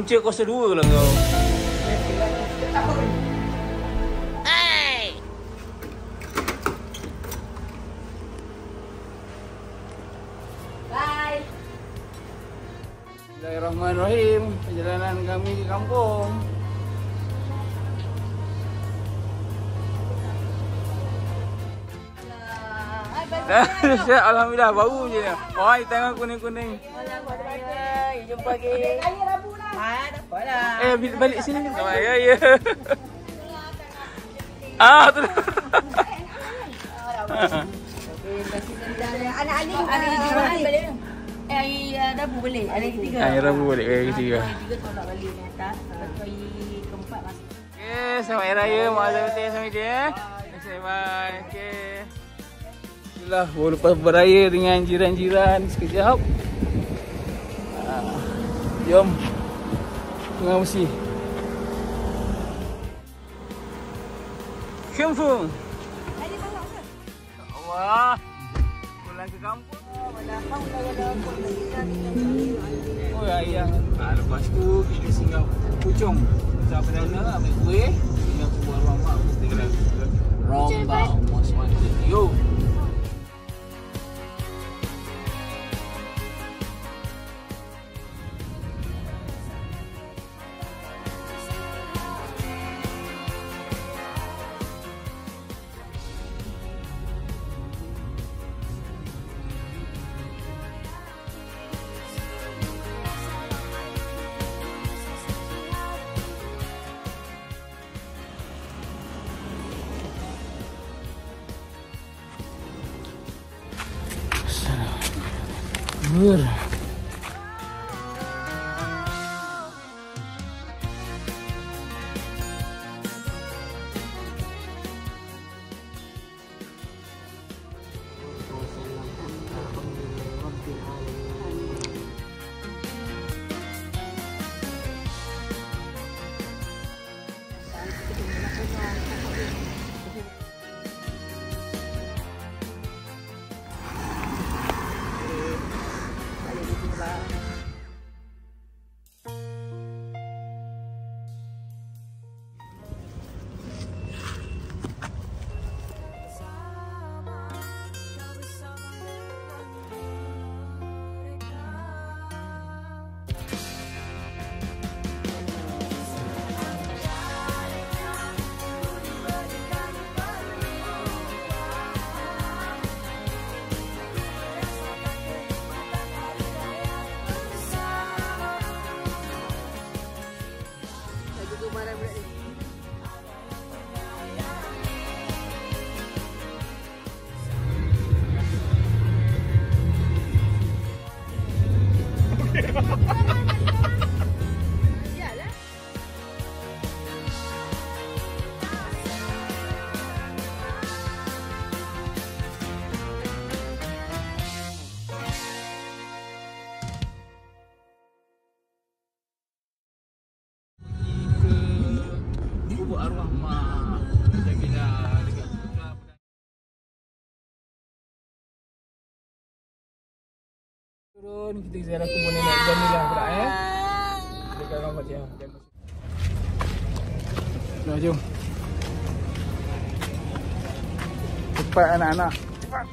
punca kuasa 2 lah kau. Bismillahirrahmanirrahim. Perjalanan kami ke kampung. Alhamdulillah baru je. Oh, tangan kuning-kuning. Jumpa lagi. Kaya Rabu lah. Dapat lah. Balik sini. Oh, ya. Tu. Anak Ali balik. Hari Rabu balik. Hari ketiga. Hari Rabu balik hari ketiga. Hari ketiga tu nak balik ni atas. Hari keempat masuk. Okey, selamat hari raya. Mak Azhar Putih sama dia. Okay, bye. Okey. Itulah baru lepas beraya dengan jiran-jiran sekejap. Jom. Tengah Musi. Kampung. Wah. Pulang ke kampung. Oh ya. Lepas tu kita singgah Puchong. Kita pernah ambil kuih. Singgah ke buah ruang mak. Kita kena rombak most wanted. Yo. Ber. Arwah mak jaga dekat turun kita ziarah kubur nenek Jamilah pula dekat rumah Fatihah. Nah, jom. Cepat anak-anak. Cepat.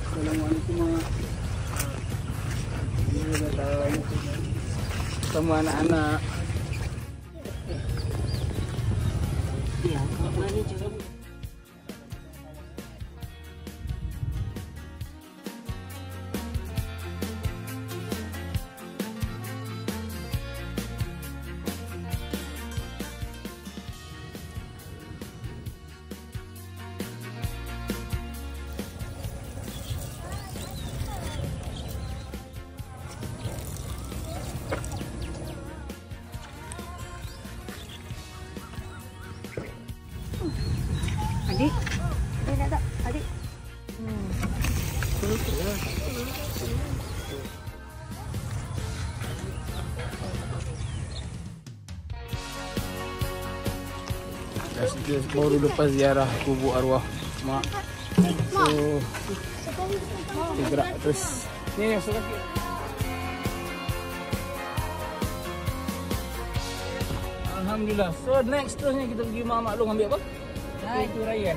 Assalamualaikum. Sama anak-anak. Ya, mari jom. Adik, nak tak? Adik. Kita baru lepas ziarah kubur arwah mak. So kita gerak terus. Ni masuk kaki. Alhamdulillah. So next terusnya kita pergi Mak Maklum ambil apa? Itu raya.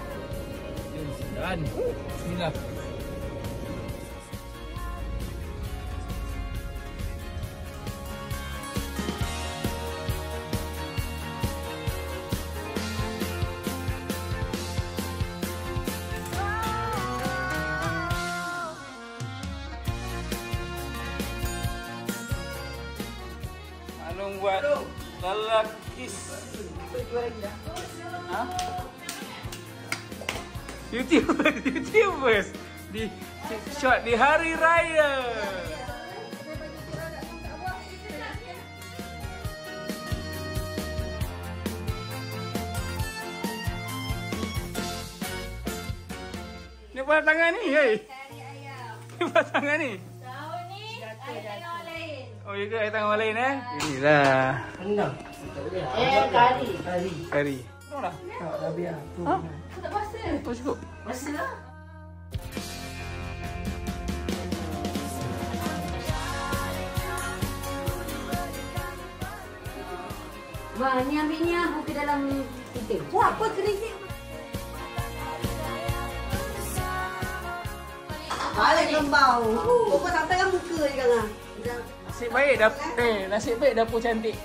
Dan bismillah. Maklum buat lalakis. Ha? YouTubers di shot di hari raya. Ni buat tangan ni, hei. Ni buat tangan ni. Tahun ni air tangan orang lain. Oh, ya ke air tangan orang lain Inilah. Kari. Tengok dah. Dah biar. Ha? Tak puasa. Oh, cukup. Puasa lah. Wah, ni ambil ni aku ke dalam kita. Wah, apa kerisik. Balik lembau. Kau sampai kan muka je kan. Nasib baik nasib baik dapur cantik.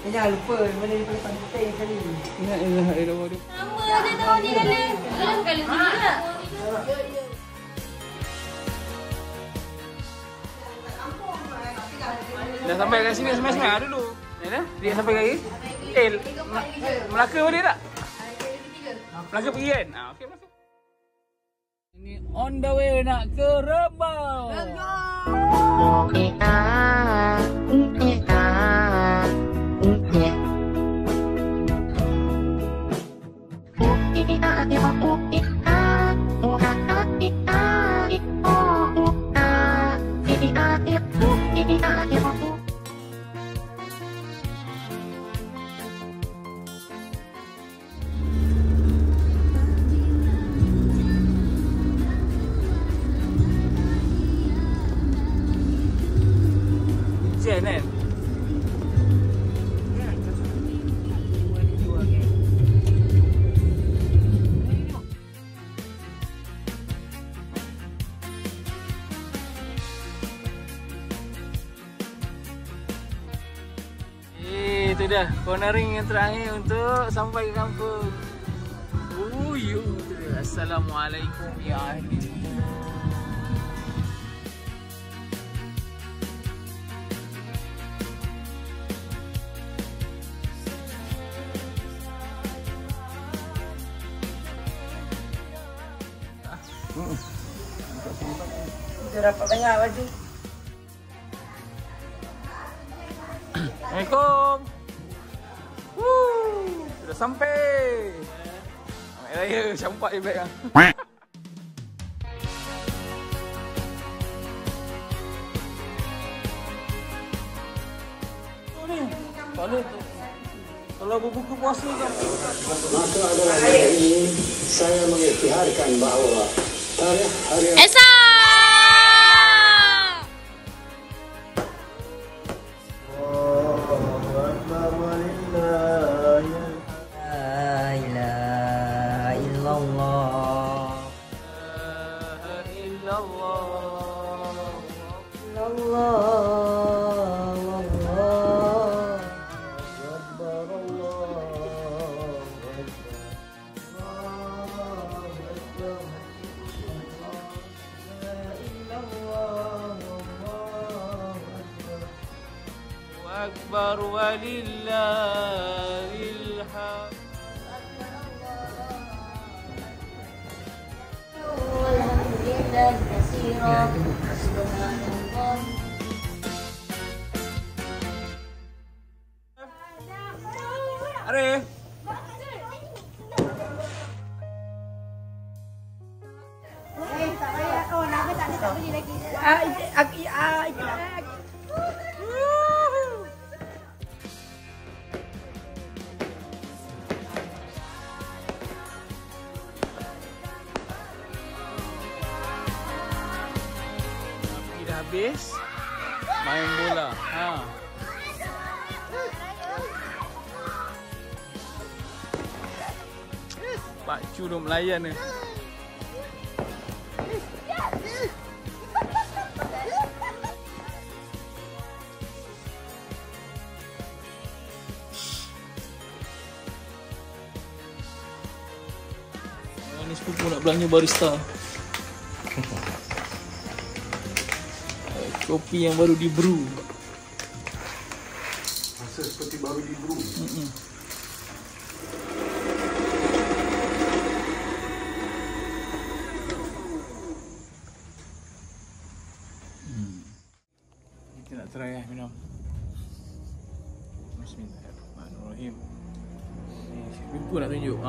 Jangan lupa benda ni paling penting sekali. Ingat air dapur tu. Sama je tahun ni kali. Belum kali juga. Dah sampai kat sini semai-semai dulu. Ya dah? Dia sampai lagi. Melaka boleh tak? Melaka pergi kan? Okey Melaka. Ini on the way nak ke Rembau. Hujan kan? Itu dah cornering yang terakhir untuk sampai ke kampung. Assalamualaikum ya ahli. Kita dapat banyak baju. Assalamualaikum. Sudah sampai. Selamat Raya, campak je beg ah. Kalau berbuka puasa kan. Maka adalah hari ini saya mengikhtiarkan bahawa tarikh hari Esa! Akbar walillahil hamd. Alhamdulillah katsiran. Subhanallah. Arif. Tak payah. Oh, nama tak ada, tak boleh lagi. habis main bola. Ha. Pak Cu duk melayan ni. Ni sepupu nak belanja barista. Kopi yang baru di brew. Rasa seperti baru di brew. Kita nak try minum. Bismillahirrahmanirrahim. Ni sepupu nak tunjuk.